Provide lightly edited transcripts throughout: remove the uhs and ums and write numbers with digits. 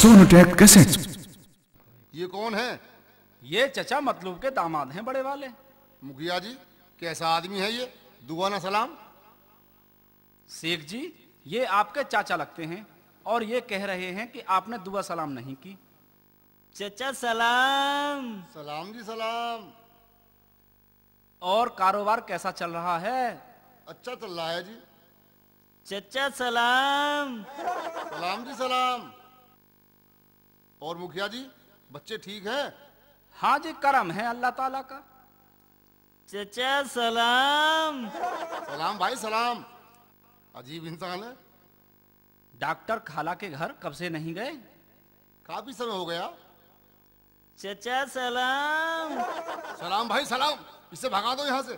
Sonotek cassette. ये कौन है? ये चचा मतलूब के दामाद हैं बड़े वाले। मुखिया जी, कैसा आदमी है ये? दुआ ना सलाम। शेख जी, ये आपके चाचा लगते हैं और ये कह रहे हैं कि आपने दुआ सलाम नहीं की। चचा सलाम। सलाम जी सलाम। और कारोबार कैसा चल रहा है? अच्छा चल रहा है जी। चचा सलाम। सलाम जी सलाम। और मुखिया जी, बच्चे ठीक हैं? हाँ जी, करम है अल्लाह ताला का। चचा सलाम। सलाम भाई सलाम। अजीब इंसान है। डॉक्टर खाला के घर कब से नहीं गए? काफी समय हो गया। चचा सलाम। सलाम भाई सलाम। इसे भगा दो यहाँ से।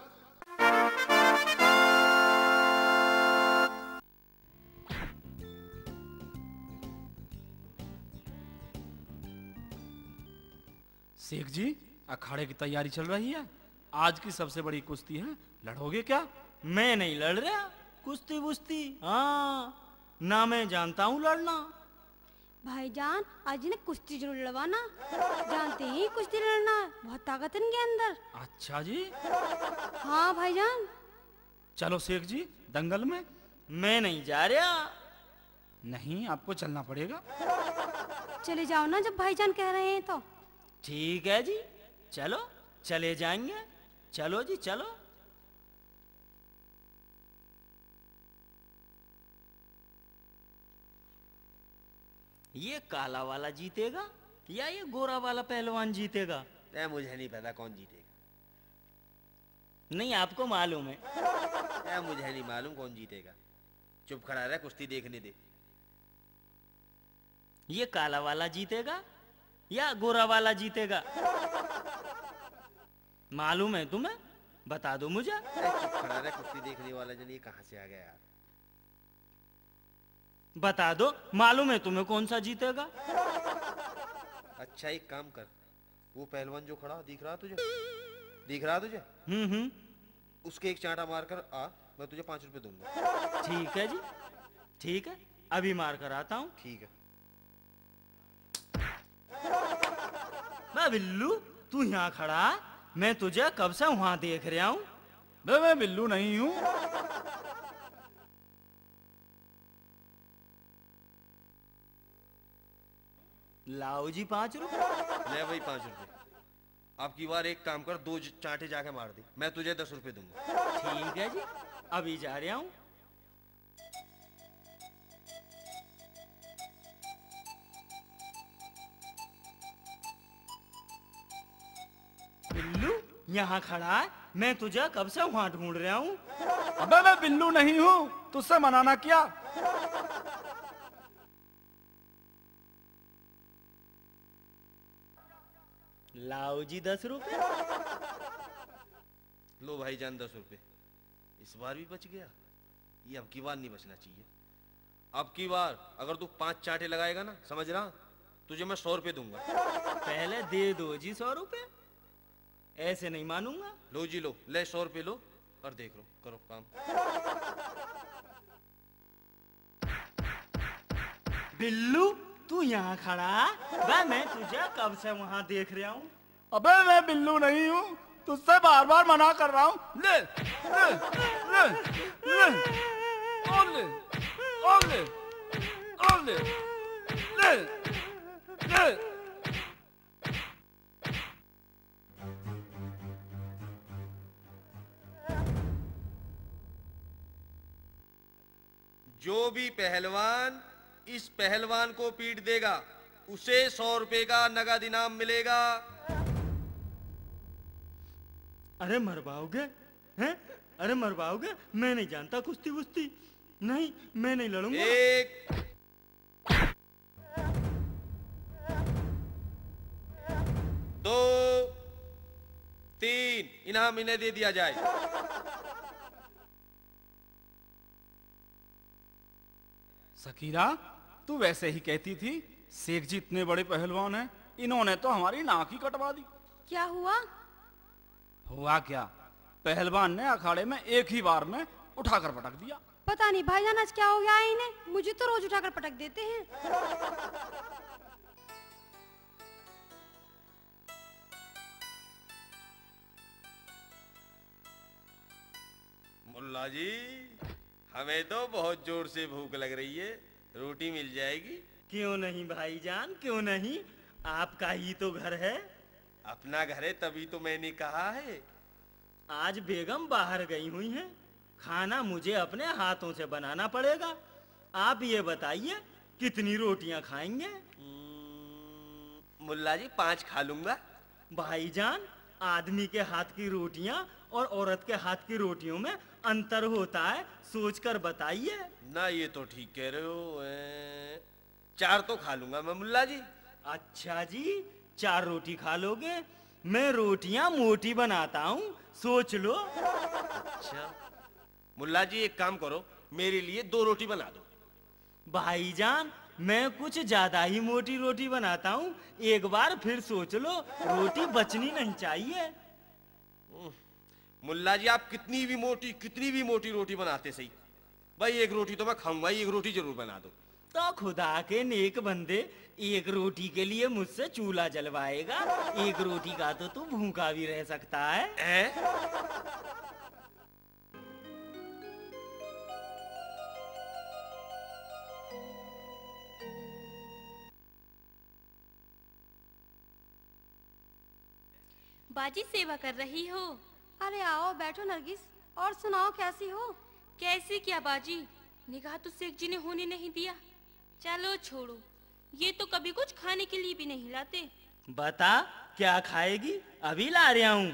शेख जी, अखाड़े की तैयारी चल रही है। आज की सबसे बड़ी कुश्ती है, लड़ोगे क्या? मैं नहीं लड़ रहा कुश्ती बुश्ती। हाँ, ना मैं जानता हूँ लड़ना। भाईजान, आज इन्हें कुश्ती जरूर लड़वाना। जानते ही कुश्ती लड़ना है, बहुत ताकत है इनके अंदर। अच्छा जी। हाँ भाईजान। चलो शेख जी, दंगल में। मैं नहीं जा रहा। नहीं, आपको चलना पड़ेगा। चले जाओ ना, जब भाईजान कह रहे हैं तो। ठीक है जी, चलो चले जाएंगे। चलो जी चलो। ये काला वाला जीतेगा या ये गोरा वाला पहलवान जीतेगा? मुझे नहीं पता कौन जीतेगा। नहीं, आपको मालूम है? मुझे नहीं मालूम कौन जीतेगा। चुप खड़ा रह, कुश्ती देखने दे। ये काला वाला जीतेगा या गोरा वाला जीतेगा? मालूम है तुम्हें? बता दो मुझे। चुप खड़ा रह, कुश्ती देखने वाला जन ये कहाँ से आ गया यार? बता दो, मालूम है तुम्हें कौन सा जीतेगा? अच्छा, एक काम कर, वो पहलवान जो खड़ा दिख रहा तुझे? दिख रहा तुझे? उसके एक चांटा मार कर आ, मैं तुझे 5 रुपए दूंगा। ठीक है जी, ठीक है, अभी मार कर आता हूँ। ठीक है। मैं बिल्लू, तू यहाँ खड़ा, मैं तुझे कब से वहां देख रहा हूँ। मैं बिल्लू नहीं हूँ। लाओ जी 5 रुपए। ले भाई 5 रुपए। अब की बार एक काम कर, 2 चांटे जाके मार दे, मैं तुझे 10 रुपए दूंगा। ठीक है जी, अभी जा रहा हूँ। बिल्लू यहाँ खड़ा है, मैं तुझे कब से वहां ढूंढ रहा हूँ। अबे मैं बिल्लू नहीं हूँ, तुझसे मनाना क्या? लाओ जी 10 रुपए। लो भाई जान 10 रुपए। इस बार भी बच गया। ये अब की बार नहीं बचना चाहिए। अब की बार अगर तू 5 चांटे लगाएगा ना, समझ रहा, तुझे मैं 100 रुपए दूंगा। पहले दे दो जी 100 रुपए, ऐसे नहीं मानूंगा। लो जी लो, ले 100 रुपए लो और देख लो, करो काम। बिल्लू, तू यहाँ खड़ा, वह मैं तुझे कब से वहां देख रहा हूँ। अबे मैं बिल्लू नहीं हूँ, तुझसे बार बार मना कर रहा हूँ। ले ले ले ले और ले और ले और ले ले ले। जो भी पहलवान इस पहलवान को पीट देगा, उसे 100 रुपए का नगद इनाम मिलेगा। अरे मरवाओगे हैं? अरे मरवाओगे? मैं नहीं जानता कुश्ती वुश्ती। नहीं, मैं नहीं लड़ूंगा। 1 2 3 इनाम इन्हें दे दिया जाए। सकीरा, तू वैसे ही कहती थी, शेख जी इतने बड़े पहलवान हैं, इन्होंने तो हमारी नाक ही कटवा दी। क्या हुआ? हुआ क्या? पहलवान ने अखाड़े में एक ही बार में उठाकर पटक दिया। पता नहीं भाईजान आज क्या हो गया है इन्हें, मुझे तो रोज उठाकर पटक देते हैं। मुल्ला जी, हमें तो बहुत जोर से भूख लग रही है, रोटी मिल जाएगी? क्यों नहीं भाईजान, क्यों नहीं, आपका ही तो घर है। अपना घर है तभी तो मैंने कहा है। आज बेगम बाहर गई हुई हैं, खाना मुझे अपने हाथों से बनाना पड़ेगा। आप ये बताइए कितनी रोटियां खाएंगे? मुल्ला जी 5 खा लूंगा। भाईजान, आदमी के हाथ की रोटियां और औरत के हाथ की रोटियों में अंतर होता है, सोचकर बताइए। ना ये तो ठीक कह रहे हो। 4 तो खा लूंगा मैं मुल्ला जी। अच्छा जी, 4 रोटी खा लोगे? मैं रोटियां मोटी बनाता हूँ, सोच लो। अच्छा मुल्ला जी, एक काम करो, मेरे लिए 2 रोटी बना दो। भाईजान, मैं कुछ ज्यादा ही मोटी रोटी बनाता हूँ, एक बार फिर सोच लो, रोटी बचनी नहीं चाहिए। मुल्ला जी, आप कितनी भी मोटी रोटी बनाते सही, भाई 1 रोटी तो मैं खाऊंगा, 1 रोटी जरूर बना दो। तो खुदा के नेक बंदे, 1 रोटी के लिए मुझसे चूल्हा जलवाएगा? 1 रोटी का तो तू भूखा भी रह सकता है। बाजी सेवा कर रही हो? अरे आओ बैठो नरगिस, और सुनाओ कैसी हो? कैसी क्या बाजी, निगाह तो शेख जी ने होने नहीं दिया। चलो छोड़ो, ये तो कभी कुछ खाने के लिए भी नहीं लाते। बता क्या खाएगी? अभी ला रहा हूँ।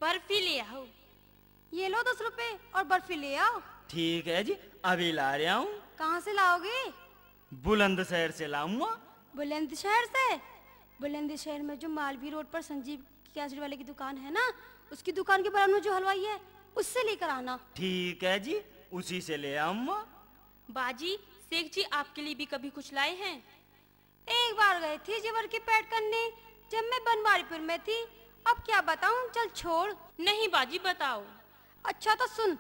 बर्फी ले आओ। ये लो 10 रुपए और बर्फी ले आओ। ठीक है जी, अभी ला रहा हूँ। कहाँ से लाओगे? बुलंदशहर से लाऊंगा। बुलंदशहर से? बुलंदशहर में जो मालवी रोड पर संजीव केसरी वाले की दुकान है ना, उसकी दुकान के बराबर में जो हलवाई है, उससे लेकर आना। ठीक है जी, उसी से ले आऊंगा। बाजी, शेख जी आपके लिए भी कभी कुछ लाए हैं? एक बार गई थी जेवर की पैठ करने, जब मैं बनवारीपुर में थी। अब क्या बताऊं, चल छोड़। नहीं बाजी, बताओ। अच्छा तो सुन।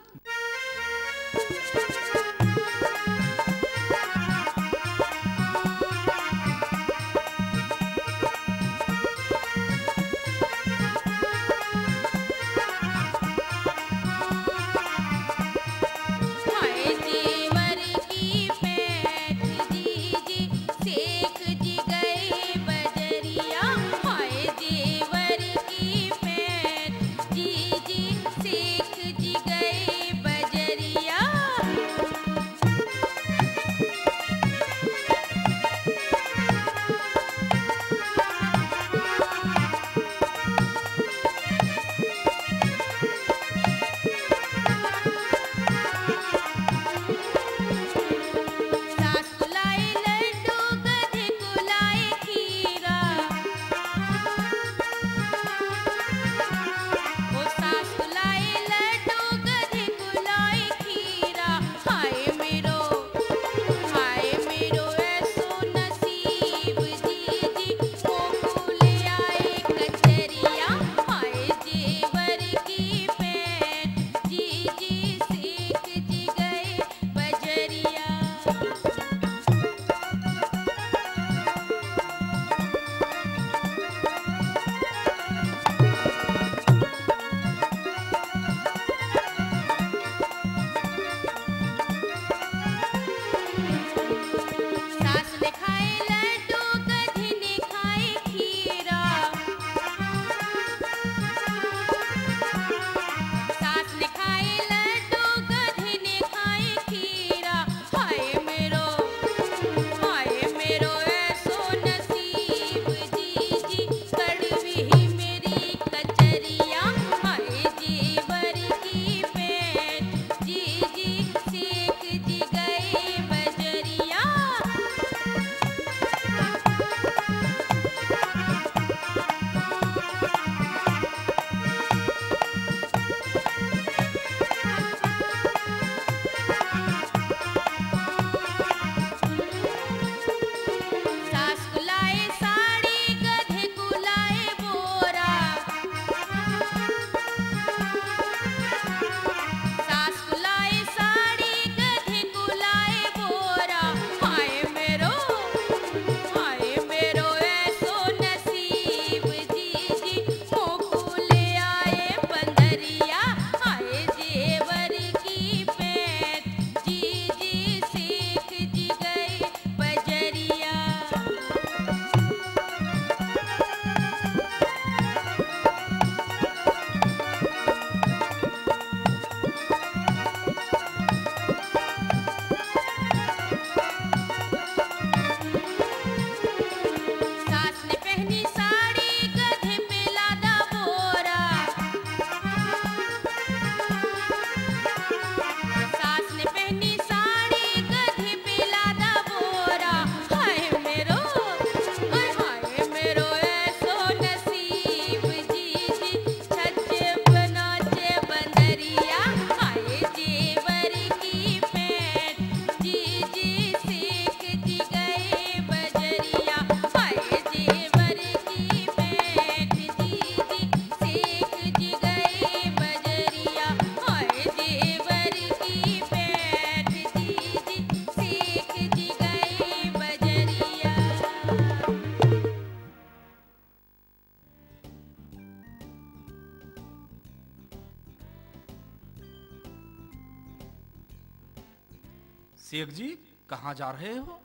शेख जी कहाँ जा रहे हो?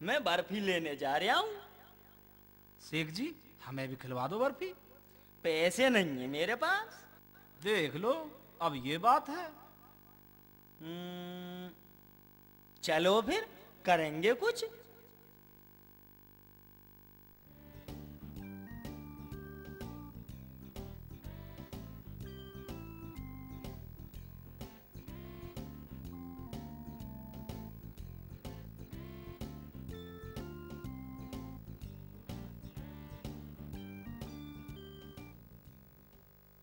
मैं बर्फी लेने जा रहा हूँ। शेख जी हमें भी खिलवा दो बर्फी। पैसे नहीं है मेरे पास। देख लो अब ये बात है। चलो फिर करेंगे कुछ।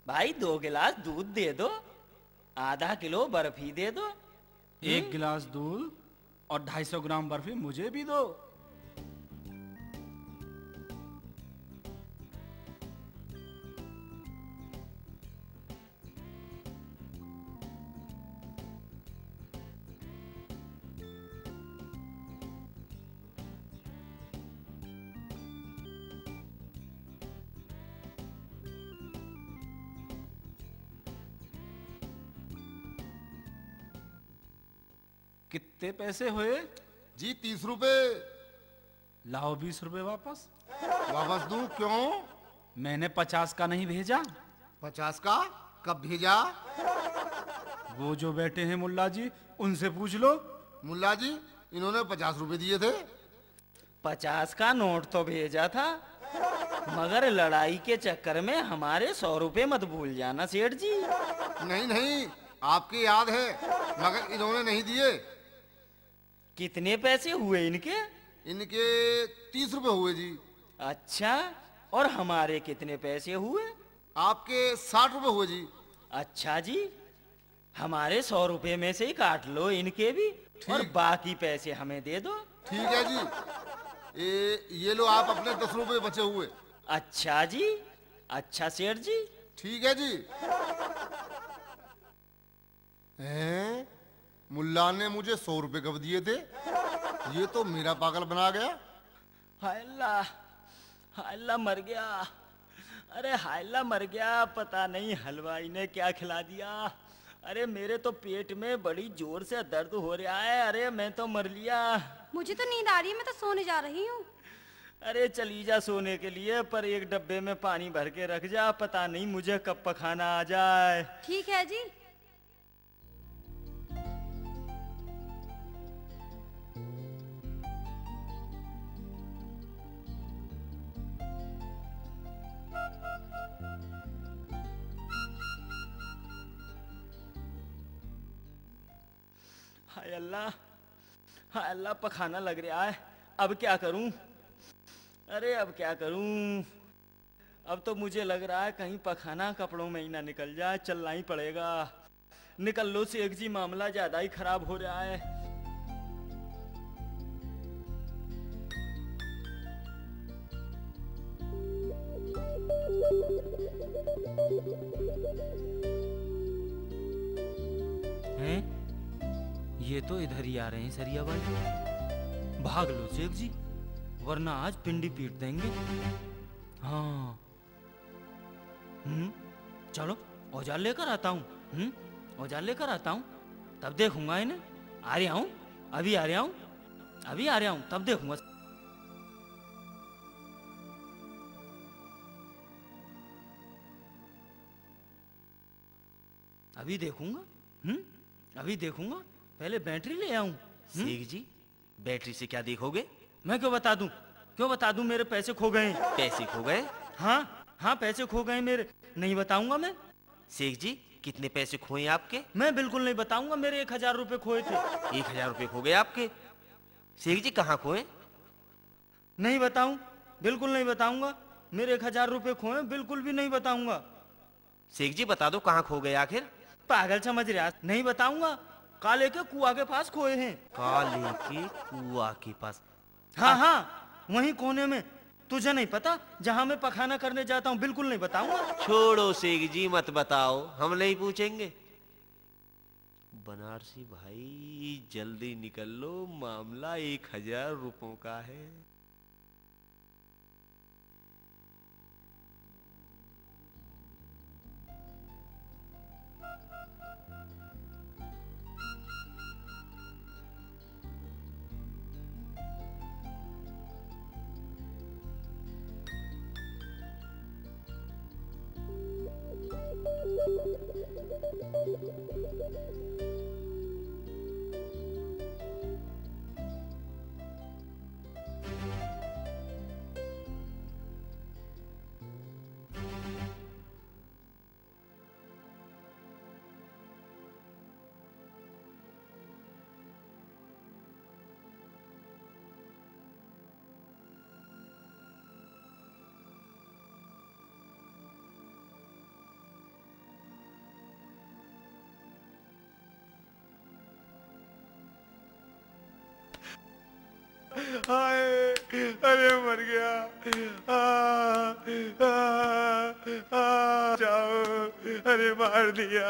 भाई 2 गिलास दूध दे दो, आधा किलो बर्फी दे दो। 1 गिलास दूध और 250 ग्राम बर्फी मुझे भी दो। कितने पैसे हुए? जी 30 रुपए। लाओ 20 रुपए वापस। वापस दूं? क्यों? मैंने 50 का नहीं भेजा। 50 का कब भेजा? वो जो बैठे हैं मुल्ला जी उनसे पूछ लो। मुल्ला जी इन्होंने 50 रुपए दिए थे। 50 का नोट तो भेजा था, मगर लड़ाई के चक्कर में हमारे 100 रुपए मत भूल जाना सेठ जी। नहीं नहीं, आपके याद है, मगर इन्होंने नहीं दिए। कितने पैसे हुए इनके? इनके 30 रुपए हुए जी। अच्छा, और हमारे कितने पैसे हुए? आपके 60 रुपए हुए जी। अच्छा जी, हमारे 100 रुपए में से ही काट लो इनके भी, और बाकी पैसे हमें दे दो। ठीक है जी। ये लो आप अपने 10 रुपए बचे हुए। अच्छा जी, अच्छा सेठ जी। ठीक है जी। हैं? मुल्ला ने मुझे 100 रुपए कब दिए थे? ये तो मेरा पागल बना गया। हाय अल्लाह मर गया। अरे हाय अल्लाह मर गया, पता नहीं हलवाई ने क्या खिला दिया। अरे मेरे तो पेट में बड़ी जोर से दर्द हो रहा है। अरे मैं तो मर लिया। मुझे तो नींद आ रही है, मैं तो सोने जा रही हूँ। अरे चली जा सोने के लिए, पर एक डब्बे में पानी भर के रख जा, पता नहीं मुझे कब पखाना आ जाए। ठीक है जी। हाय अल्लाह पखाना लग रहा है। अब क्या करूं? अरे अब क्या करूं? अब तो मुझे लग रहा है कहीं पखाना कपड़ों में ही ना निकल जाए, चलना ही पड़ेगा। निकल लो शेख जी, मामला ज्यादा ही खराब हो रहा है। हैं? ये तो इधर ही आ रहे हैं सरिया भाई। भाग लो शेख जी, वरना आज पिंडी पीट देंगे। हाँ। चलो औजार लेकर आता हूँ। औजार लेकर आता हूँ, तब देखूंगा इन्हें। आ रहा हूँ, अभी आ रहा हूँ, अभी आ रहा हूँ, तब देखूंगा। अभी देखूंगा। अभी देखूंगा, पहले बैटरी ले आऊं। शेख जी बैटरी से क्या देखोगे? मैं क्यों बता दूं? क्यों बता दूं? मेरे पैसे खो गए। पैसे खो गए? हाँ पैसे खो गए मेरे। नहीं बताऊंगा मैं। शेख जी कितने पैसे खोए आपके? मैं बिल्कुल नहीं बताऊंगा। मेरे 1000 रुपए खोए थे। 1000 रुपए खो गए आपके? शेख जी कहाँ खोए? नहीं बताऊं, बिल्कुल नहीं बताऊंगा। मेरे 1000 रुपए खोए, बिल्कुल भी नहीं बताऊंगा। शेख जी बता दो कहाँ खो गए आखिर? पागल समझ रहा? नहीं बताऊंगा। काले के कुआं के पास खोए हैं। काले के कुआं के पास? हाँ वहीं कोने में। तुझे नहीं पता, जहां मैं पखाना करने जाता हूँ? बिल्कुल नहीं बताऊंगा। छोड़ो शेख जी मत बताओ, हम नहीं पूछेंगे। बनारसी भाई जल्दी निकल लो, मामला 1000 रुपयों का है। अरे मर गया। जाओ, अरे मार दिया।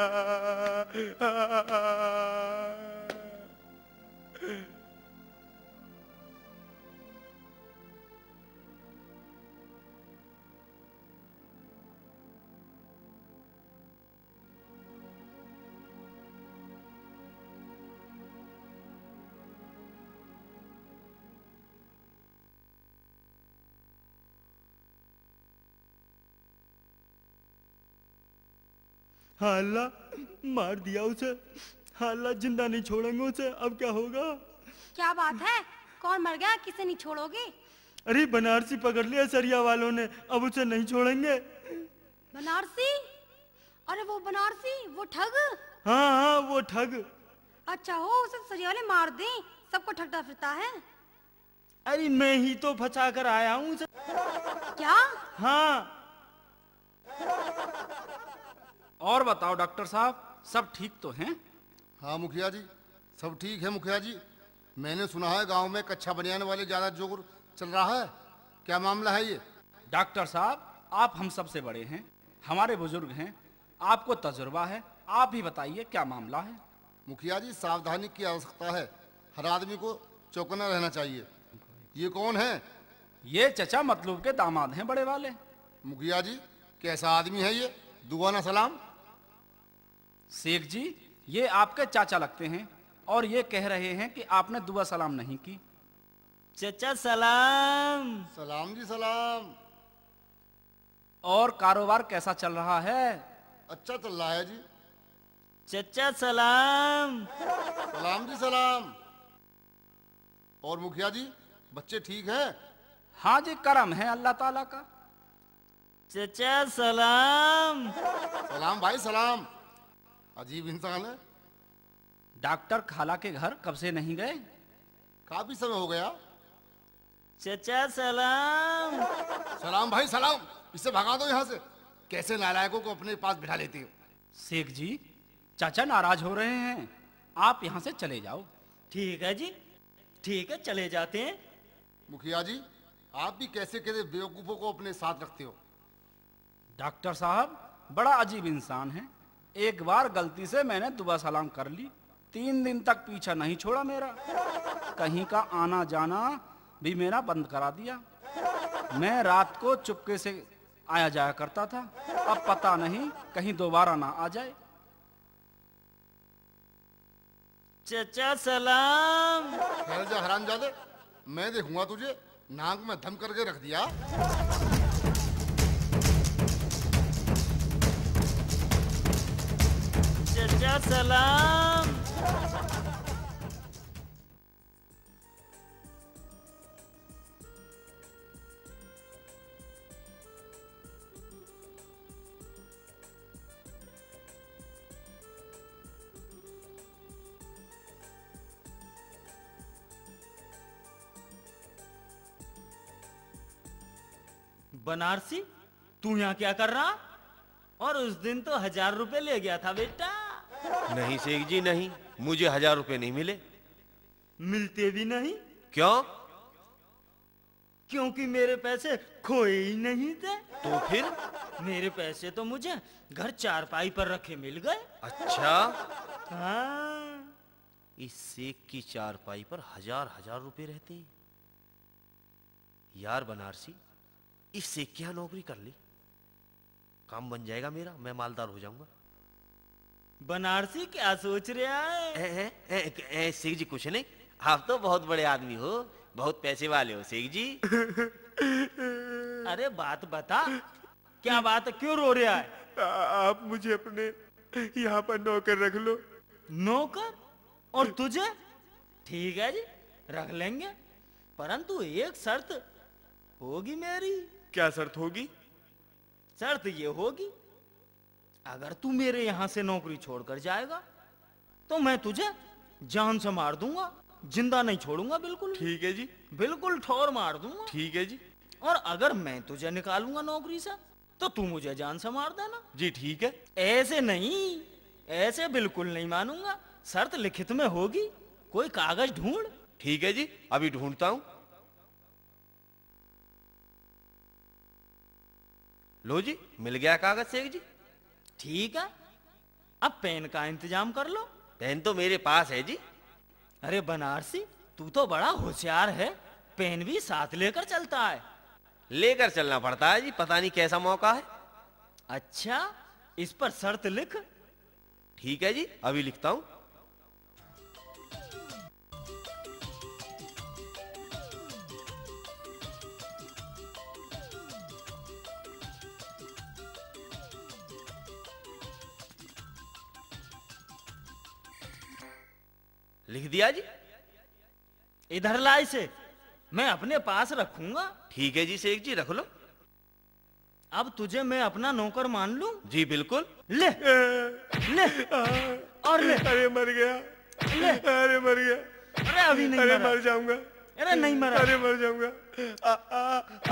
हाँ अल्लाह, मार दिया उसे। हाँ अल्लाह, जिंदा नहीं छोड़ेंगे उसे। अब क्या होगा? क्या बात है? कौन मर गया? किसे नहीं छोड़ोगे? अरे बनारसी पकड़ लिया सरिया वालों ने, अब उसे नहीं छोड़ेंगे। बनारसी? अरे वो बनारसी, वो ठग? हाँ हाँ, वो ठग। अच्छा हो, उसे सरिया वाले मार दें, सबको ठगता फिरता है। अरे मैं ही तो फंसा कर आया हूँ उसे। क्या? हाँ। और बताओ डॉक्टर साहब, सब ठीक तो हैं? हाँ मुखिया जी, सब ठीक है मुखिया जी। मैंने सुना है गांव में कच्छा बनियान वाले ज्यादा जोर चल रहा है, क्या मामला है ये? डॉक्टर साहब, आप हम सबसे बड़े हैं, हमारे बुजुर्ग हैं, आपको तजुर्बा है, आप ही बताइए क्या मामला है। मुखिया जी, सावधानी की आवश्यकता है, हर आदमी को चौकन्ना रहना चाहिए। ये कौन है? ये चचा मतलूब के दामाद हैं बड़े वाले। मुखिया जी, कैसा आदमी है ये? दुआ ना सलाम। शेख जी, ये आपके चाचा लगते हैं और ये कह रहे हैं कि आपने दुआ सलाम नहीं की। चचा सलाम। सलाम जी सलाम। और कारोबार कैसा चल रहा है? अच्छा चल रहा है जी। चचा सलाम। सलाम जी सलाम। और मुखिया जी, बच्चे ठीक हैं? हाँ जी, करम है अल्लाह ताला का। चचा सलाम। सलाम भाई सलाम। अजीब इंसान है। डॉक्टर खाला के घर कब से नहीं गए? काफी समय हो गया। चचा सलाम। सलाम भाई सलाम। इससे भगा दो यहाँ से। कैसे नालायकों को अपने पास बिठा लेती हो? शेख जी, चाचा नाराज हो रहे हैं, आप यहाँ से चले जाओ। ठीक है जी, ठीक है, चले जाते हैं। मुखिया जी, आप भी कैसे कैसे बेवकूफों को अपने साथ रखते हो? डॉक्टर साहब बड़ा अजीब इंसान है। एक बार गलती से मैंने दुआ सलाम कर ली, 3 दिन तक पीछा नहीं छोड़ा मेरा। कहीं का आना जाना भी मेरा बंद करा दिया। मैं रात को चुपके से आया जाया करता था, अब पता नहीं कहीं दोबारा ना आ जाए। चचा सलाम। ठहर जा हरामजादे, मैं देखूंगा तुझे। नाक में धम करके रख दिया। चचा सलाम। बनारसी, तू यहाँ क्या कर रहा? और उस दिन तो 1000 रुपए ले गया था बेटा। नहीं शेख जी नहीं, मुझे 1000 रुपए नहीं मिले। मिलते भी नहीं? क्यों? क्योंकि मेरे पैसे खोए ही नहीं थे। तो फिर? मेरे पैसे तो मुझे घर चारपाई पर रखे मिल गए। अच्छा, हाँ। इस शेख की चारपाई पर 1000 रुपए रहते। यार बनारसी, इस शेख की यहाँ नौकरी कर ली, काम बन जाएगा मेरा, मैं मालदार हो जाऊंगा। बनारसी क्या सोच रहा है? शेख जी कुछ नहीं, आप तो बहुत बड़े आदमी हो, बहुत पैसे वाले हो शेख जी। अरे बात बता, क्या बात है, क्यों रो रहा है? आप मुझे अपने यहाँ पर नौकर रख लो। नौकर? और तुझे? ठीक है जी, रख लेंगे, परंतु एक शर्त होगी मेरी। क्या शर्त होगी? शर्त ये होगी, अगर तू मेरे यहाँ से नौकरी छोड़कर जाएगा तो मैं तुझे जान से मार दूंगा, जिंदा नहीं छोड़ूंगा बिल्कुल। ठीक है जी। बिल्कुल ठोर मार दूंगा। ठीक है जी। और अगर मैं तुझे निकालूंगा नौकरी से तो तू मुझे जान से मार देना। जी ठीक है। ऐसे नहीं, ऐसे बिल्कुल नहीं मानूंगा, शर्त लिखित में होगी, कोई कागज ढूंढ। ठीक है जी, अभी ढूंढता हूँ। लो जी, मिल गया कागज शेख जी। ठीक है, अब पेन का इंतजाम कर लो। पेन तो मेरे पास है जी। अरे बनारसी, तू तो बड़ा होशियार है, पेन भी साथ लेकर चलता है। लेकर चलना पड़ता है जी, पता नहीं कैसा मौका है। अच्छा, इस पर शर्त लिख। ठीक है जी, अभी लिखता हूं। लिख दिया जी। इधर ला इसे, मैं अपने पास रखूंगा। ठीक है जी शेख जी, रख लो। अब तुझे मैं अपना नौकर मान लूं? जी बिल्कुल। ले ले और ले। अरे मर गया, ले। अरे मर गया, अरे अभी नहीं अरे मरा। मर जाऊंगा, अरे नहीं मरा। अरे मर जाऊंगा।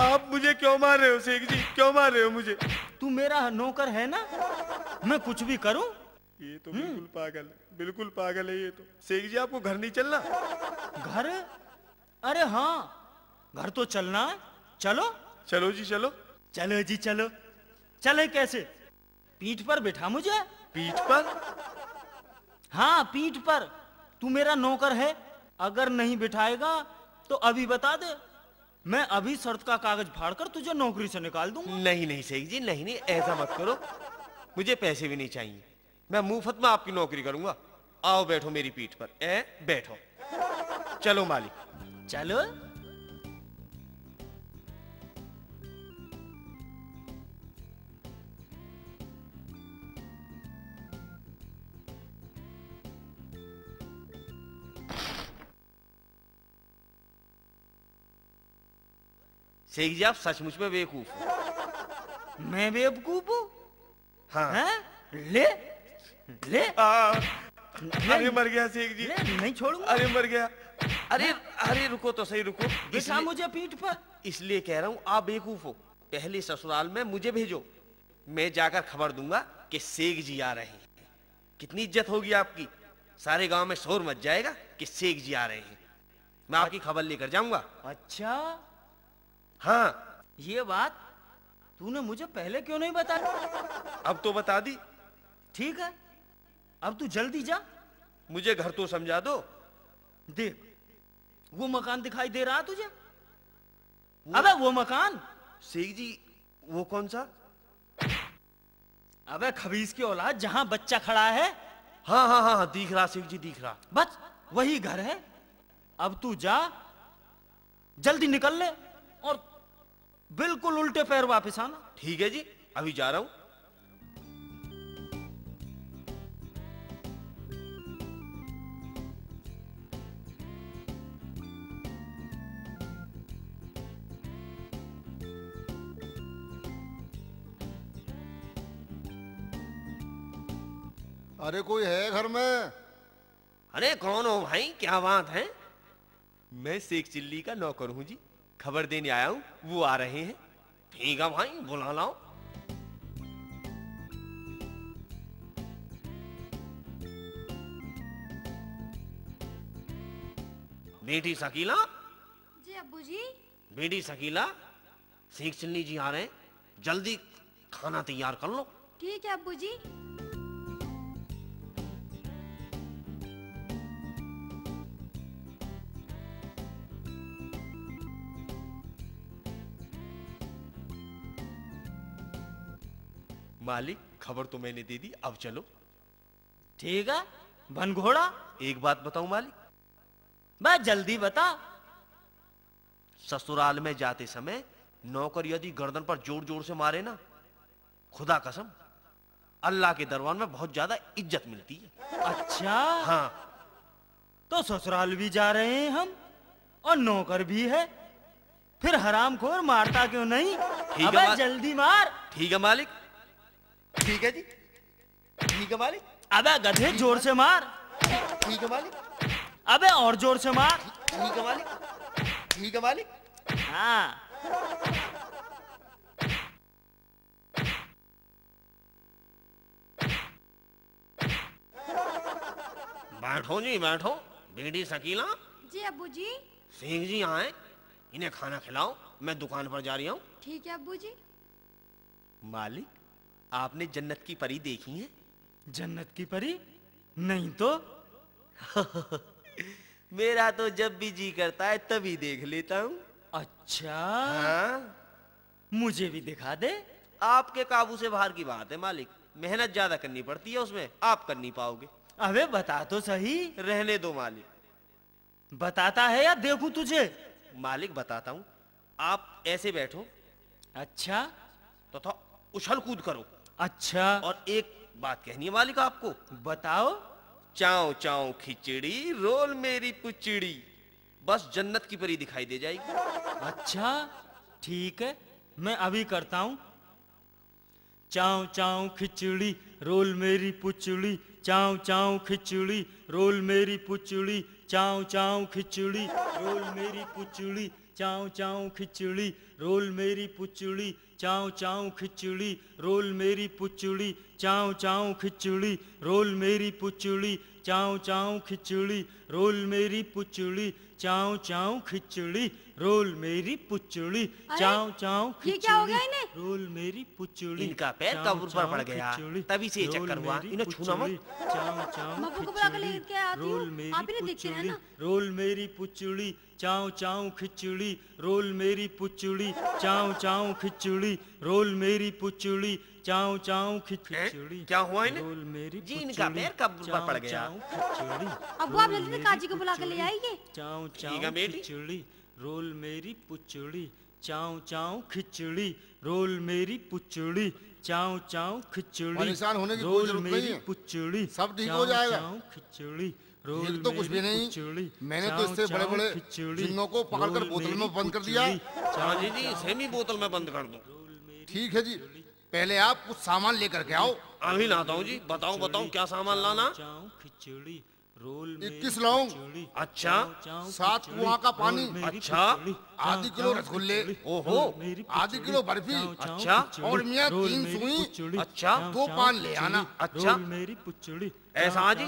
आप मुझे क्यों मार रहे हो शेख जी, क्यों मार रहे हो मुझे? तू मेरा नौकर है ना, मैं कुछ भी करूं। ये तो बिल्कुल पागल है, बिल्कुल पागल है ये तो। शेख जी आपको घर नहीं चलना? घर? अरे हाँ, घर तो चलना है। चलो चलो जी चलो। चलो जी चलो। चले कैसे? पीठ पर बिठा मुझे। पीठ पर? हाँ पीठ पर। तू मेरा नौकर है, अगर नहीं बिठाएगा तो अभी बता दे, मैं अभी शर्त का कागज फाड़कर तुझे नौकरी से निकाल दूंगा। नहीं नहीं शेख जी, नहीं नहीं, ऐसा मत करो, मुझे पैसे भी नहीं चाहिए, मैं मुफ्त में आपकी नौकरी करूंगा। आओ बैठो मेरी पीठ पर। बैठो। चलो मालिक। चलो। शेख जी आप सचमुच में बेवकूफ हो। मैं बेवकूफ हूँ? हाँ। हैं? ले ले। अरे मर गया शेख जी। ले, नहीं छोड़ूंगा। अरे मर गया। अरे अरे रुको तो सही, रुको। बिठा मुझे पीठ पर। इसलिए कह रहा हूँ आप बेवकूफ हो। पहले ससुराल में मुझे भेजो, मैं जाकर खबर दूंगा कि शेख जी आ रहे हैं। कितनी इज्जत होगी आपकी, सारे गांव में शोर मच जाएगा कि शेख जी आ रहे हैं। मैं आपकी खबर लेकर जाऊंगा। अच्छा, हाँ। ये बात तूने मुझे पहले क्यों नहीं बताया? अब तो बता दी। ठीक है, अब तू जल्दी जा। मुझे घर तो समझा दो। देख, वो मकान दिखाई दे रहा तुझे? अबे वो मकान। शेख जी वो कौन सा? अबे खबीस की औलाद, जहां बच्चा खड़ा है। हाँ हाँ हाँ, दिख रहा शेख जी, दिख रहा। बस वही घर है। अब तू जा, जल्दी निकल ले और बिल्कुल उल्टे पैर वापस आना। ठीक है जी, अभी जा रहा हूं। अरे कोई है घर में? अरे कौन हो भाई, क्या बात है? मैं शेख चिल्ली का नौकर हूं जी, खबर देने आया हूं, वो आ रहे हैं। ठीक है भाई, बुला लाओ। बेटी शकीला। जी अब्बू जी। बेटी शकीला, शेख चिल्ली जी आ रहे हैं, जल्दी खाना तैयार कर लो। ठीक है अब्बू जी। मालिक खबर तो मैंने दे दी, अब चलो। ठीक है, बन घोड़ा। एक बात बताऊं मालिक, बस जल्दी बता। ससुराल में जाते समय नौकर यदि गर्दन पर जोर जोर से मारे ना, खुदा कसम अल्लाह के दरबार में बहुत ज्यादा इज्जत मिलती है। अच्छा, हाँ। तो ससुराल भी जा रहे हैं हम और नौकर भी है, फिर हरामखोर मारता क्यों नहीं? ठीक है अबे जल्दी मार। ठीक है मालिक। ठीक है जी, ठीक है मालिक। अबे गधे जोर से मार। ठीक है मालिक। अबे और जोर से मार। ठीक है मालिक। ठीक है मालिक। हाँ। बैठो जी बैठो। बेटी शकीला, जी अब्बू जी। शेख जी आए, इन्हें खाना खिलाओ, मैं दुकान पर जा रही हूँ। ठीक है अब्बू जी। मालिक, आपने जन्नत की परी देखी है? जन्नत की परी? नहीं तो। मेरा तो जब भी जी करता है तभी देख लेता हूँ। अच्छा, हाँ, मुझे भी दिखा दे। आपके काबू से बाहर की बात है मालिक, मेहनत ज्यादा करनी पड़ती है उसमें, आप कर नहीं पाओगे। अबे बता तो सही। रहने दो मालिक। बताता है या देखूं तुझे? मालिक बताता हूँ, आप ऐसे बैठो। अच्छा तथा उछल कूद करो। अच्छा, और एक बात कहनी है मालिक आपको। बताओ। चाव चाव खिचड़ी रोल मेरी पुचड़ी, बस जन्नत की परी दिखाई दे जाएगी। अच्छा ठीक है, मैं अभी करता हूँ। चाव चाव खिचड़ी रोल मेरी पुचड़ी, चाव चाव खिचड़ी रोल मेरी पुचड़ी, चाव चाव खिचड़ी रोल मेरी पुचड़ी, चाव चाव खिचड़ी रोल मेरी पुचड़ी, चाव चाव खिचड़ी रोल मेरी पुचड़ी, चाव चाव खिचड़ी रोल मेरी पुचड़ी, चाव चाव खिचड़ी रोल मेरी पुचड़ी, चाव चाव खिचड़ी रोल मेरी पुचड़ी, चाव चाव ये क्या हो गया खिचड़ी इन्हें? रोल मेरी पुचड़ी। इनका पैर कब्र पर पड़ गया, तभी से ये चक्कर हुआ। इन्हें छूना मत। चाव चाव मैं आपको बुला कर लेके आती हूँ, रोल मेरी आप इन्हें देखते हैं ना। रोल मेरी पुचड़ी, चाव चाव खिचड़ी रोल मेरी पुचड़ी, चाव चाव खिचड़ी रोल मेरी पुचड़ी, चाव चाव खिचड़ी। क्या हुआ इन्हें? रोल मेरी जी, इनका पैर कब्र पर पड़ गया। चाव खिचड़ी अब वो आप जल्दी से काजी को बुला कर ले आइए। चाव ठीक है चाव बेटी। खिचड़ी रोल मेरी पुचड़ी, चाव चाव खिचड़ी रोल मेरी पुचड़ी, चाव चाव खिचड़ी परेशान होने की कोई रोल जरूरत नहीं मेरी है। पुचड़ी, सब ठीक हो चाव जाएगा। चाव खिचड़ी रोल ये तो कुछ भी मेरी नहीं। पुचड़ी, मैंने तो चाव इससे चाव बड़े-बड़े खिचड़ी जिन्नों को पकड़कर रोल बोतल में मेरी बंद कर दिया। पुचड़ी, हाँ जी जी, सेमी बोतल में बंद कर दो। ठीक है जी, पहले आप कुछ सामान लेकर के आओ। अभी लाता हूँ जी। बताओ बताओ क्या सामान लाना। चाव खिचड़ी रोल 21 लौंग, अच्छा, 7 कुआं का पानी, अच्छा, आधी किलो रसगुल्ले, ओहो, आधी किलो बर्फी, अच्छा, और मियाँ 3 सुई, अच्छा, 2 पान ले आना। अच्छा, मेरी पुचड़ी ऐसा जी,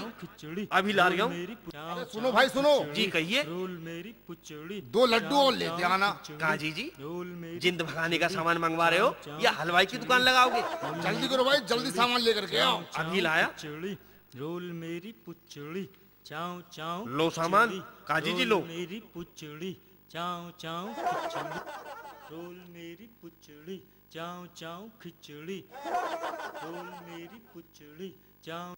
अभी ला रही हूँ। अरे सुनो भाई सुनो, जी कहिए। रोल मेरी पुचड़ी, 2 लड्डू और लेते आना। कहा जी जी, रोल मेरी जिंद भगाने का सामान मंगवा रहे हो या हलवाई की दुकान लगाओगे? जल्दी करो भाई, जल्दी सामान लेकर के आओ। अभी लाया। पुचड़ी रोल मेरी पुचड़ी, चाव चाव लो सामान। काजी जी लो। मेरी पुचड़ी, चाव चाव खिचड़ी रोल मेरी पुचड़ी, चाव चाव खिचड़ी रोल मेरी पुचड़ी, चाव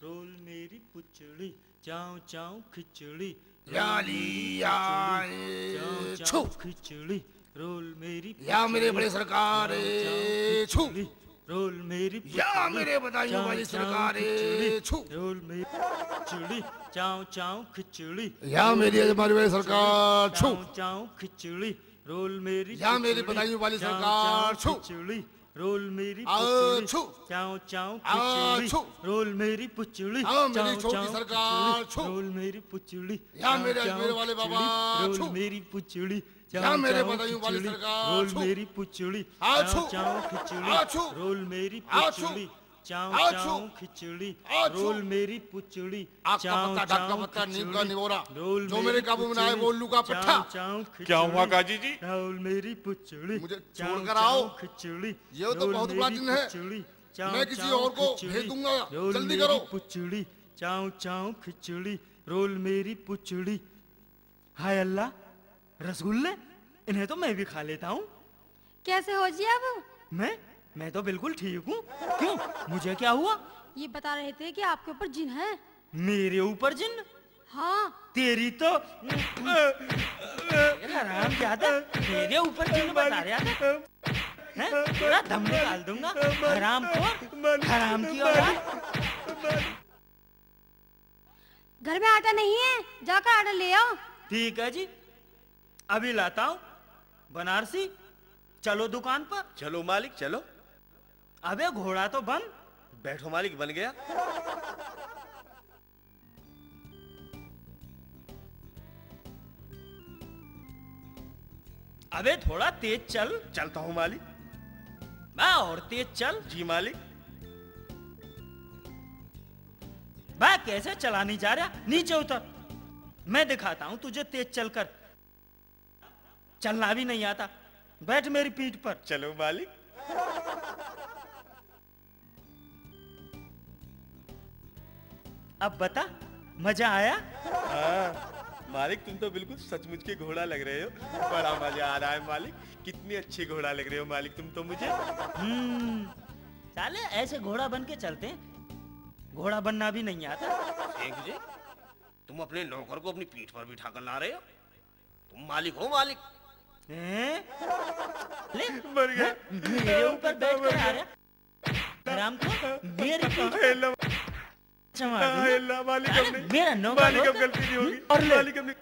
रोल मेरी पुचड़ी, चाव चाव खिचड़ी छू, खिचड़ी रोल मेरी या मेरे बड़े सरकार छू, रोल मेरी या मेरे बदायूं वाली सरकार छू, रोल मेरी खिचड़ी, चाव चाव खिचड़ी या मेरी हमारी वाली सरकार छू, चाव चाव खिचड़ी रोल मेरी या मेरी बदायूं वाली सरकार छू, खिचड़ी रोल मेरी छू, चाव चाव छू, खिचड़ी रोल मेरी पुचड़ी, या मेरी चाव छोटी चाव सरकार खिचड़ी, छू, रोल मेरी पुचड़ी, या मेरे चाव अजमेर वाले चाव बाबा खिचड़ी, छू, रोल मेरी पुचड़ी, या चाव मेरे चाव बदायूं वाली खिचड़ी, सरकार रोल छू, मेरी पुचड़ी, छू, चाव चाव खिचड़ी छू, रोल मेरी छू, पुचड़ी, चाव छू, चाव खिचड़ी छू, रोल मेरी पुचड़ी, आग का चाव पत्ता, ढाक का चाव पत्ता, नीम का खिचड़ी, निवोरा, रोल जो मेरे मेरी काबू में ना आए पुचड़ी, वो उल्लू का चाव पट्टा। चाव क्या हुआ खिचड़ी, काजी जी? रोल मेरी पुचड़ी, मुझे चाव छोड़कर चाव आओ। खिचड़ी, ये तो रोल बहुत बड़ा मेरी दिन है। पुचड़ी, चाव मैं किसी चाव और को खिचड़ी, भेज दूंगा। रोल जल्दी मेरी करो। पुचड़ी, चाव चाव खिचड़ी रोल मेरी पुचड़ी। हाय अल्लाह, रसगुल्ले, इन्हें तो मैं भी खा लेता हूँ। कैसे हो जी अब? मैं तो बिल्कुल ठीक हूँ। क्यों, मुझे क्या हुआ? ये बता रहे थे कि आपके ऊपर जिन है। मेरे ऊपर जिन? हाँ, तेरी तो हराम ज्यादा, मेरे ऊपर जिन बता रहा था। हैं? तेरा दम निकाल दूंगा, हराम खोर, हराम की औलाद। घर में आटा नहीं है, जाकर आटा ले आओ। ठीक है जी, अभी लाता हूँ। बनारसी, चलो दुकान पर। चलो मालिक चलो। अबे घोड़ा तो बंद। बैठो मालिक, बन गया। अबे थोड़ा तेज चल। चलता हूँ मालिक। बा और तेज चल। जी मालिक। बा कैसे चला नहीं जा रहा? नीचे उतर, मैं दिखाता हूँ तुझे तेज चलकर। चलना भी नहीं आता, बैठ मेरी पीठ पर। चलो मालिक। अब बता, मजा आया? हाँ मालिक, तुम तो बिल्कुल सचमुच के घोड़ा लग रहे हो। बड़ा मजा आ रहा है मालिक, कितने अच्छे घोड़ा लग रहे हो मालिक तुम तो मुझे। साले ऐसे घोड़ा बन के चलते हैं, घोड़ा बनना भी नहीं आता। शेख जी, तुम अपने नौकर को अपनी पीठ पर बिठा कर ला रहे हो? तुम मालिक हो मालिक? ले मर गया। मेरे ऊपर बैठ कर आ रहा हराम को, मेरी पीठ मालिक अपने, मेरा नौकर मालिक अब गलती नहीं होगी। और ले। मालिक अपने।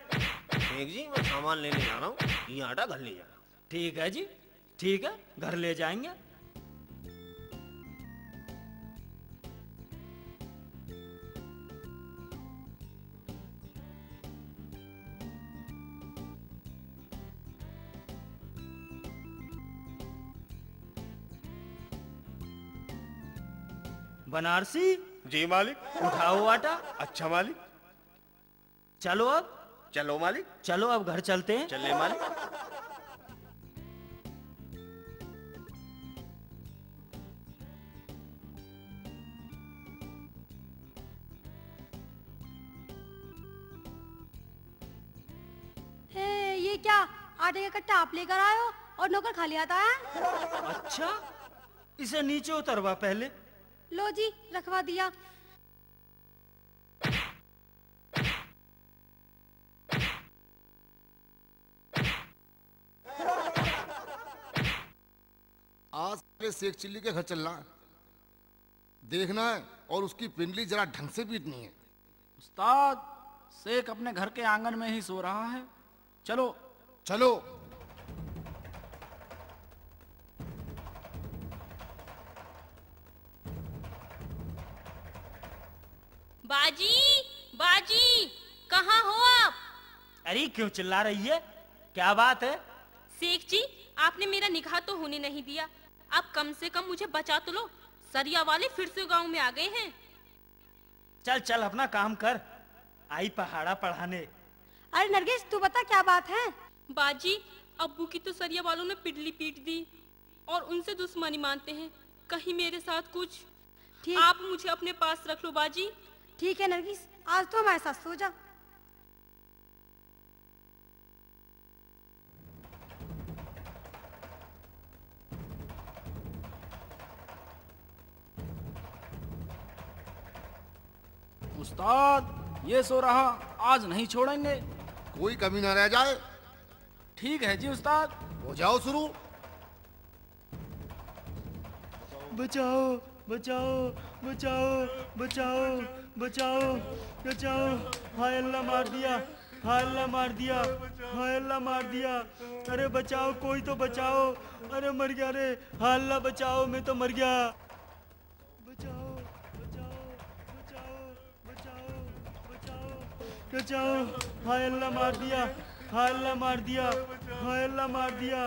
शेख जी, मैं सामान लेने जा रहा हूँ, ये आटा घर ले जाना। ठीक है जी, ठीक है, घर ले जाएंगे। बनारसी, जी मालिक। उठाओ आटा। अच्छा मालिक। चलो अब, चलो मालिक। चलो अब घर चलते हैं। चले मालिक। ये क्या, आटे का कट्टा आप लेकर आए हो और नौकर खाली आता है? अच्छा, इसे नीचे उतरवा पहले। लो जी, रखवा दिया। आज शेख चिल्ली के घर चलना है, देखना है और उसकी पिंडली जरा ढंग से पीटनी है। उस्ताद, शेख अपने घर के आंगन में ही सो रहा है, चलो। चलो। बाजी, बाजी, कहाँ हो आप? अरे क्यों चिल्ला रही है, क्या बात है? शेख जी, आपने मेरा निकाह तो होने नहीं दिया, आप कम से कम मुझे बचा तो लो। सरिया वाले फिर से गांव में आ गए हैं। चल चल अपना काम कर, आई पहाड़ा पढ़ाने। अरे नरगिस, तू बता क्या बात है? बाजी, अब्बू की तो सरिया वालों ने पिटली पीट दी और उनसे दुश्मनी मानते हैं। कहीं मेरे साथ कुछ। ठीक, आप मुझे अपने पास रख लो बाजी। ठीक है नरगिस, आज तो हमारे साथ सो जा। उस्ताद, ये सो रहा, आज नहीं छोड़ेंगे। कोई कमी न रह जाए। ठीक है जी उस्ताद। हो जाओ शुरू। बचाओ बचाओ बचाओ बचाओ बचाओ बचाओ, हाय अल्लाह मार दिया, हाय अल्लाह मार दिया, हाय अल्लाह मार दिया। अरे बचाओ, कोई तो बचाओ। अरे मर गया रे, हाय अल्लाह बचाओ, मैं तो मर गया। बचाओ बचाओ बचाओ बचाओ बचाओ बचाओ, हाय अल्लाह मार दिया, हाय अल्लाह मार दिया, हाय अल्लाह मार दिया।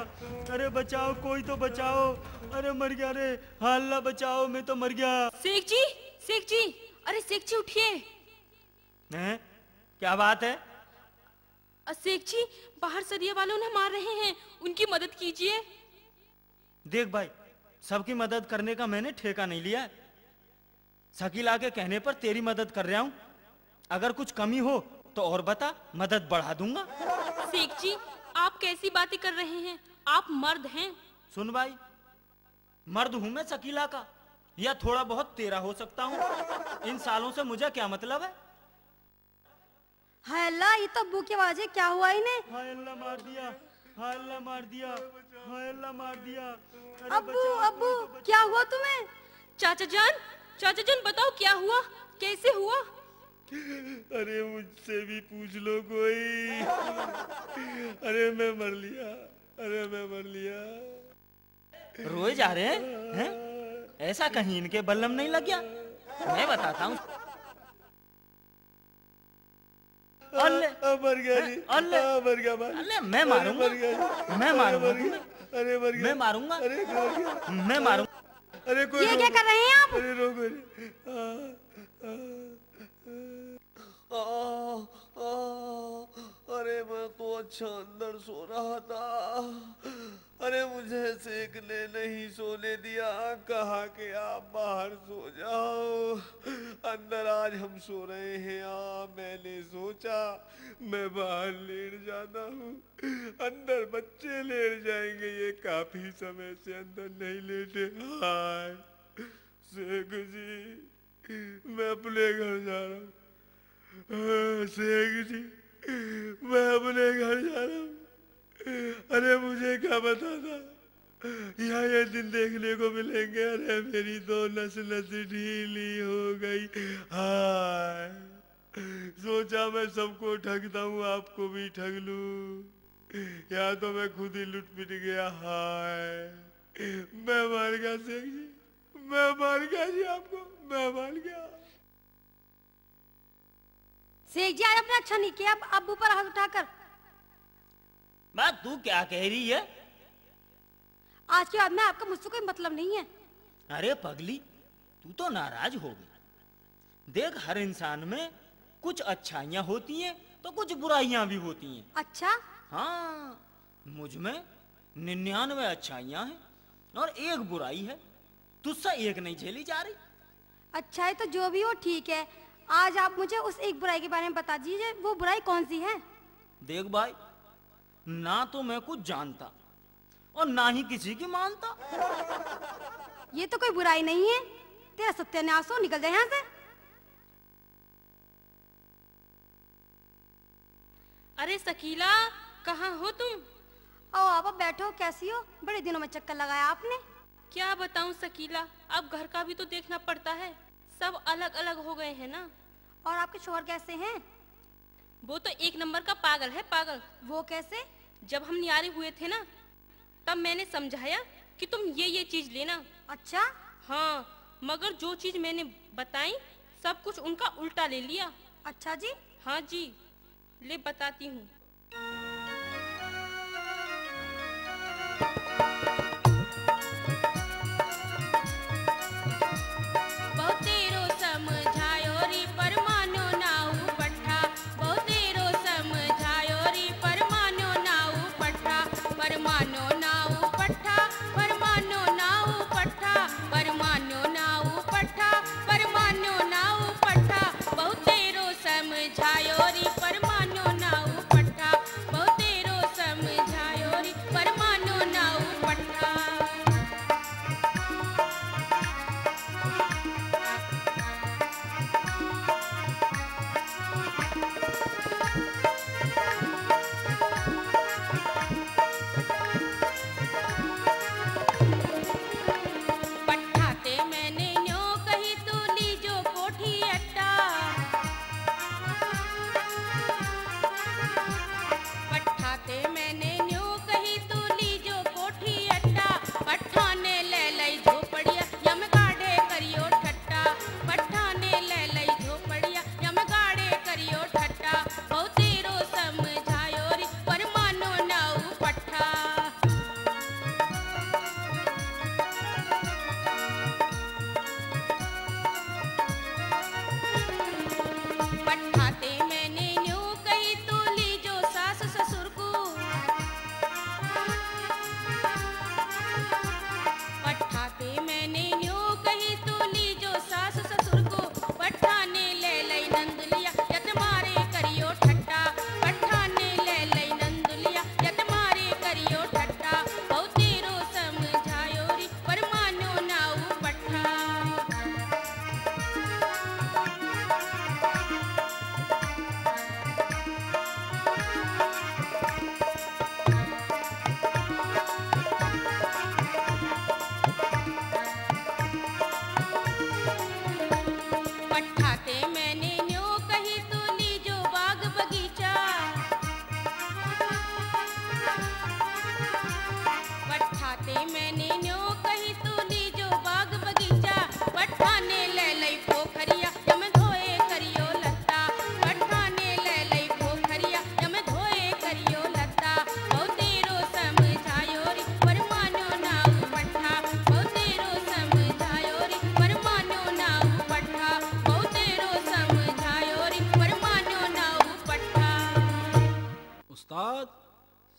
अरे बचाओ, कोई तो बचाओ। अरे मर गया रे, हाय अल्लाह बचाओ, मैं तो मर गया। शेख जी, शेख जी, अरे शेख जी उठिए। हैं? क्या बात है? शेख जी, बाहर सरिया वालों ने मार रहे हैं, उनकी मदद कीजिए। देख भाई, सबकी मदद करने का मैंने ठेका नहीं लिया है। शकीला के कहने पर तेरी मदद कर रहा हूँ। अगर कुछ कमी हो तो और बता, मदद बढ़ा दूंगा। शेख जी, आप कैसी बातें कर रहे हैं? आप मर्द हैं। सुन भाई, मर्द हूं मैं शकीला का, या थोड़ा बहुत तेरा हो सकता हूँ। इन सालों से मुझे क्या मतलब है? हाय अल्लाह, ये तो अब्बू की आवाज है, क्या हुआ इन्हें? हाय अल्लाह मार दिया, हाय अल्लाह मार दिया, हाय अल्लाह मार दिया। अब्बू, अब्बू, क्या हुआ तुम्हें? चाचा जान बताओ क्या हुआ, कैसे हुआ? अरे मुझसे भी पूछ लो कोई। अरे मैं मर लिया, अरे मैं मर लिया। रोए जा रहे हैं? ऐसा कहीं इनके बल्लम नहीं लग गया? मैं बताता हूँ। अल्ले मर गया जी, अल्ले मर गया। अल्ले मैं मारूंगा, मैं मारूंगा तुम्हें। अरे मर गया, मैं मारूंगा, अरे मर गया, मैं मारूंगा। अरे कोई ये क्या कर रहे हैं आप? अरे रोको। अरे मैं तो अच्छा अंदर सो रहा था। अरे मुझे सेक ने नहीं सोने दिया, कहा कि आप बाहर सो जाओ, अंदर आज हम सो रहे हैं। मैंने सोचा मैं बाहर लेट जाता हूँ, अंदर बच्चे लेट जाएंगे, ये काफी समय से अंदर नहीं लेटे। हाय शेख जी, मैं अपने घर जा रहा हूँ। शेख जी, मैं अपने घर जा रहा हूँ। अरे मुझे क्या पता था यहाँ ये दिन देखने को मिलेंगे। अरे मेरी तो नस नस ढीली हो गई। हाय सोचा मैं सबको ठगता हूँ, आपको भी ठग लूं, या तो मैं खुद ही लुट पिट गया। हाय मैं मर गया शेख जी, मैं मर गया जी, आपको मैं मर गया। शेख जी आज आपने अच्छा नहीं किया, अब ऊपर हाथ उठाकर। बात तू क्या कह रही है? आज के बाद में आपका मुझसे कोई मतलब नहीं है। अरे पगली, तू तो नाराज हो गई। देख, हर इंसान में कुछ अच्छाइयाँ होती हैं तो कुछ बुराइयां भी होती हैं। अच्छा? हाँ, मुझ में 99 अच्छाइयाँ हैं और एक बुराई है, तुझसे एक नहीं झेली जा रही। अच्छा है तो जो भी हो ठीक है, आज आप मुझे उस एक बुराई के बारे में बता दीजिए, वो बुराई कौन सी है? देख भाई, ना तो मैं कुछ जानता और ना ही किसी की मानता। ये तो कोई बुराई नहीं है, तेरा सत्यानाश हो, निकल जाए यहाँ से। अरे शकीला, कहाँ हो तुम? आओ आप बैठो, कैसी हो? बड़े दिनों में चक्कर लगाया आपने। क्या बताऊं शकीला, अब घर का भी तो देखना पड़ता है, सब अलग अलग हो गए हैं ना। और आपके शोहर कैसे हैं? वो तो एक नंबर का पागल है, पागल। वो कैसे? जब हम न्यारे हुए थे ना, तब मैंने समझाया कि तुम ये चीज लेना। अच्छा? हाँ, मगर जो चीज मैंने बताई सब कुछ उनका उल्टा ले लिया। अच्छा जी? हाँ जी, ले बताती हूँ। बहुतेरो समझायो री पर मानो ना पट्ठा।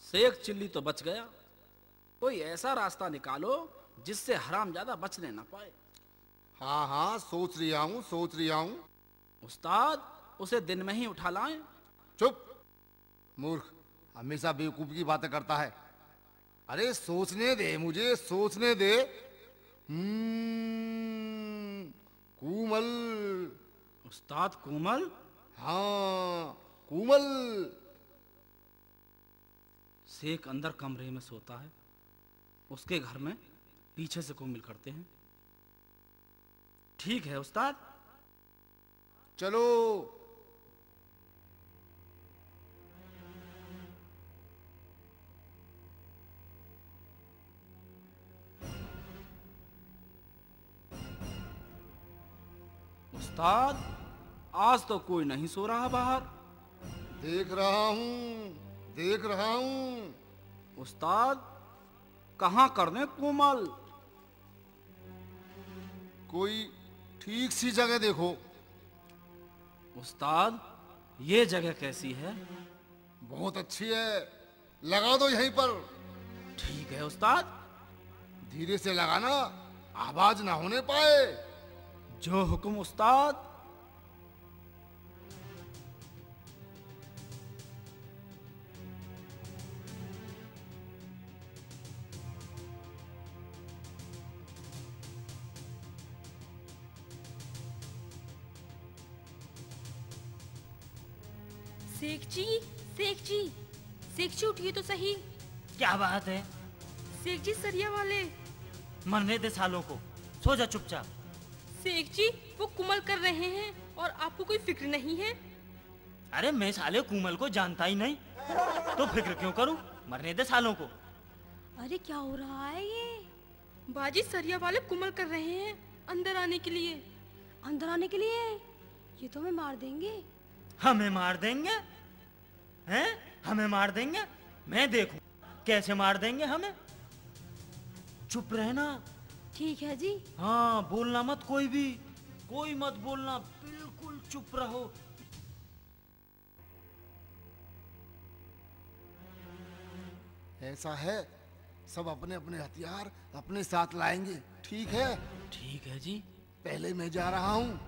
शेख चिल्ली तो बच गया, कोई ऐसा रास्ता निकालो जिससे हरामजादा बचने ना पाए। हाँ हाँ, सोच रिया हूँ, सोच रिया हूँ। उस्ताद, उसे दिन में ही उठा लाएं। चुप मूर्ख, हमेशा बेवकूफ की बातें करता है। अरे सोचने दे, मुझे सोचने दे। कूमल। उस्ताद कोमल? हाँ, कूमल। शेख अंदर कमरे में सोता है, उसके घर में पीछे से कोमल करते हैं। ठीक है उस्ताद। चलो। उस्ताद, आज तो कोई नहीं सो रहा बाहर। देख रहा हूँ, देख रहा हूँ। उस्ताद, कहाँ करने कोमल? कोई ठीक सी जगह देखो। उस्ताद, ये जगह कैसी है? बहुत अच्छी है, लगा दो यहीं पर। ठीक है उस्ताद। धीरे से लगाना, आवाज ना होने पाए। जो हुक्म उस्ताद। शेख जी, शेख जी, शेख जी उठिए तो सही। क्या बात है? शेख जी सरिया वाले। मरने दे सालों को, सो जा चुपचाप। शेख जी वो कुमल कर रहे हैं और आपको कोई फिक्र नहीं है। अरे मैं साले कुमल को जानता ही नहीं, तो फिक्र क्यों करूं? मरने दे सालों को। अरे क्या हो रहा है ये? बाजी सरिया वाले कुमल कर रहे हैं अंदर आने के लिए। अंदर आने के लिए? ये तो हमें मार देंगे। हमें मार देंगे? हैं? हमें मार देंगे? मैं देखूं कैसे मार देंगे हमें। चुप रहना। ठीक है जी। हाँ, बोलना मत, कोई भी कोई मत बोलना, बिल्कुल चुप रहो। ऐसा है, सब अपने अपने हथियार अपने साथ लाएंगे। ठीक है? ठीक है जी। पहले मैं जा रहा हूँ।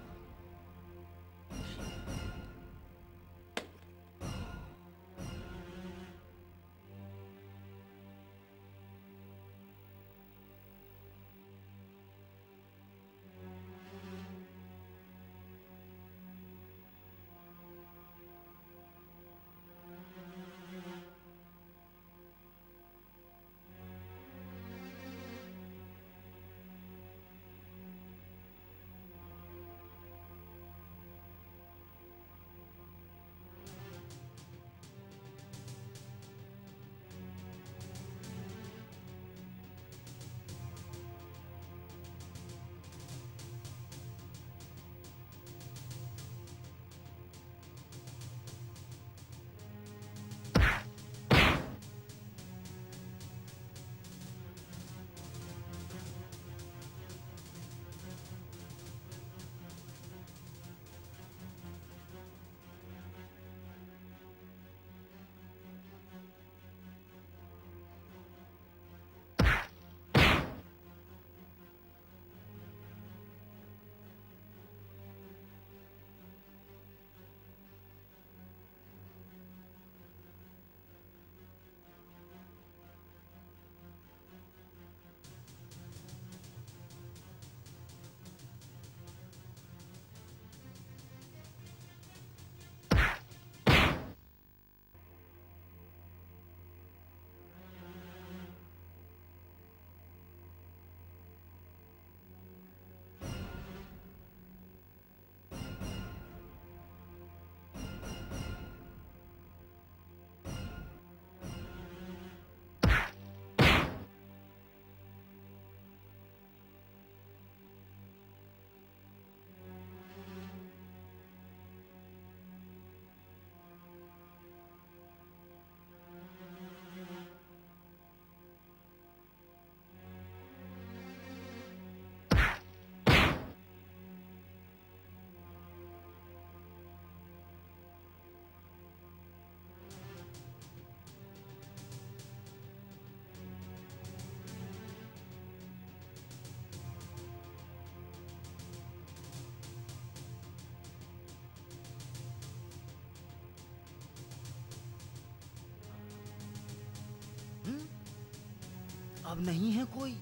अब नहीं है कोई।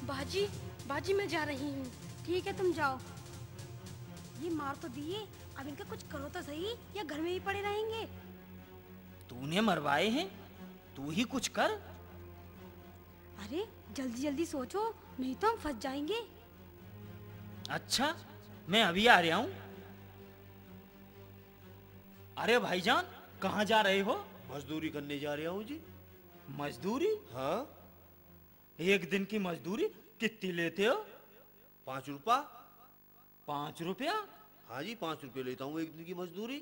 बाजी, बाजी मैं जा रही हूँ। ठीक है तुम जाओ। ये मार तो दिए, अब इनका कुछ करो तो सही, या घर में ही पड़े रहेंगे। तूने मरवाए हैं, तू ही कुछ कर। अरे जल्दी जल्दी सोचो, नहीं तो हम फंस जाएंगे। अच्छा, मैं अभी आ रहा हूँ। अरे भाईजान, कहाँ जा रहे हो? मजदूरी करने जा रहा हूँ जी। मजदूरी? हाँ। एक दिन की मजदूरी कितनी लेते हो? 5 रुपया। 5 रुपया? हाँ जी, 5 रुपये लेता हूँ एक दिन की मजदूरी।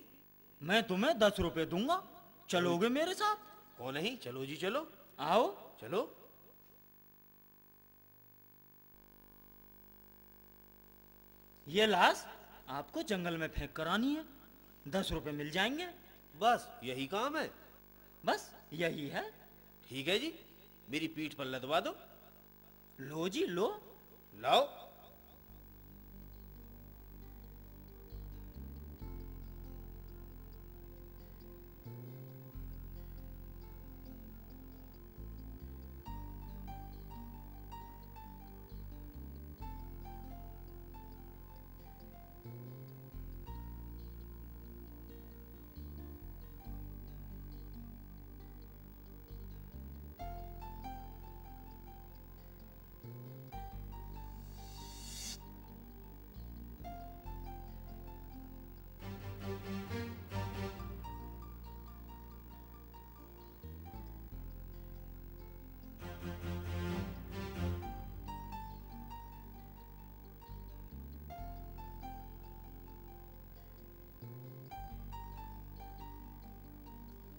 मैं तुम्हें 10 रुपए दूंगा, चलोगे मेरे साथ? कौन नहीं, चलो जी चलो। आओ। चलो। ये लाश आपको जंगल में फेंक कर आनी है, 10 रुपए मिल जाएंगे। बस यही काम है? बस यही है। ठीक है जी, मेरी पीठ पर लदवा दो। लो जी लो। लाओ।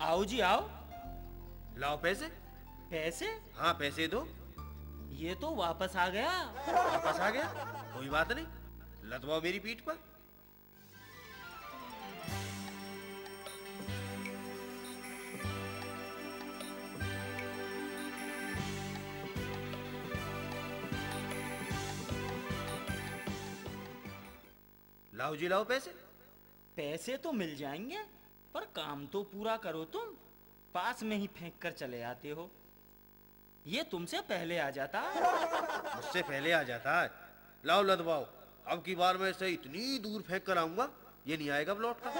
आओ जी आओ। लाओ पैसे। पैसे? हाँ पैसे दो। ये तो वापस आ गया। वापस आ गया? कोई बात नहीं, लदवाओ मेरी पीठ पर। लाओ जी लाओ पैसे। पैसे तो मिल जाएंगे, पर काम तो पूरा करो तुम। पास में ही फेंक कर चले आते हो। ये तुमसे पहले आ जाता। मुझसे पहले आ जाता है। लाओ लदवाओ, अब की बार मैं इसे इतनी दूर फेंक कर आऊंगा, ये नहीं आएगा अब लौट कर।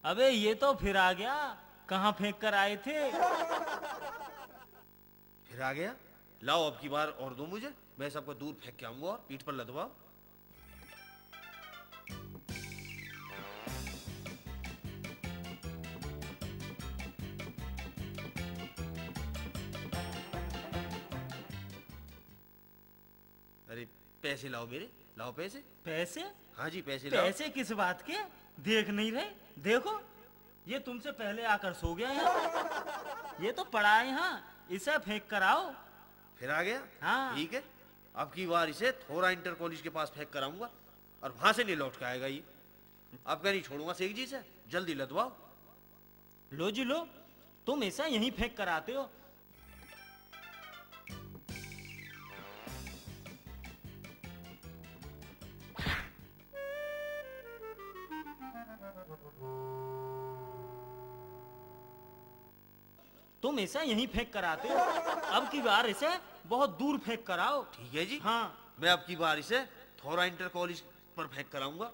अबे ये तो फिर आ गया, कहाँ फेंक कर आए थे? फिर आ गया। लाओ अब की बार और दो मुझे, मैं सबको दूर फेंक के आऊंगा और पीठ पर लदवाओ। अरे पैसे लाओ मेरे, लाओ पैसे। पैसे? हाँ जी पैसे लाओ। पैसे किस बात के? देख नहीं रहे? देखो, ये तुमसे पहले आकर सो गया यहाँ। ये तो पड़ा है यहाँ, इसे फेंक कर आओ। फिर आ गया? हाँ। ठीक है, अब की बार इसे थोड़ा इंटर कॉलेज के पास फेंक कर आऊंगा और वहां से नहीं लौट के आएगा ये। अब क्या नहीं छोड़ूंगा शेख जी से, जल्दी लदवाओ। लो जी लो, तुम ऐसा यहीं फेंक कर आते हो। तुम ऐसा यहीं फेंक कर आते हो, अब की बार इसे बहुत दूर फेंक कर आओ। ठीक है जी। हाँ। मैं अब की बार इसे थोड़ा इंटर कॉलेज पर फेंक कर आऊंगा।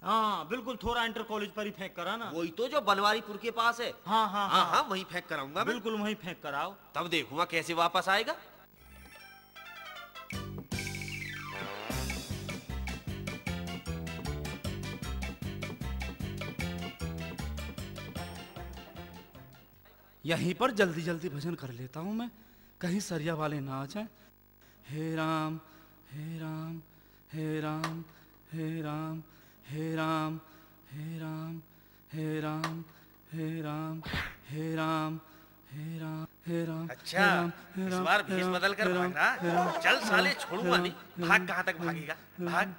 हाँ बिल्कुल, थोड़ा इंटर कॉलेज पर ही फेंक कर आना। वही तो जो बनवारीपुर के पास है। हाँ हाँ हाँ हाँ वहीं फेंक कर आऊंगा। बिल्कुल वहीं फेंक कर आओ। तब देखूंगा कैसे वापस आएगा। यहीं पर जल्दी जल्दी भजन कर लेता हूँ मैं, कहीं सरिया वाले ना आ जाए। हे राम हे राम हे राम हे राम हे राम हे राम हे राम हे राम हे राम हे राम हे राम। अच्छा, इस बार भेष बदल कर भाग रहा है। चल साले, छोड़ूंगा नहीं। भाग, कहाँ तक भागेगा, भाग।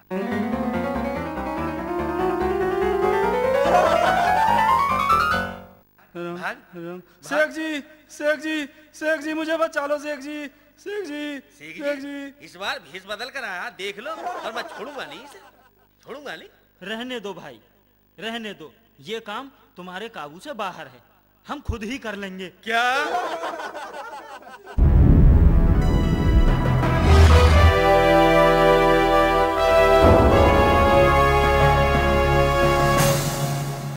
शेख जी शेख जी शेख जी, मुझे बचा लो शेख जी शेख जी, शेख शेख जी, जी। इस बार भेष बदल कर आया, देख लो, और मैं छोड़ूंगा नहीं इसे, छोड़ूंगा नहीं। रहने दो भाई, रहने दो, ये काम तुम्हारे काबू से बाहर है, हम खुद ही कर लेंगे। क्या?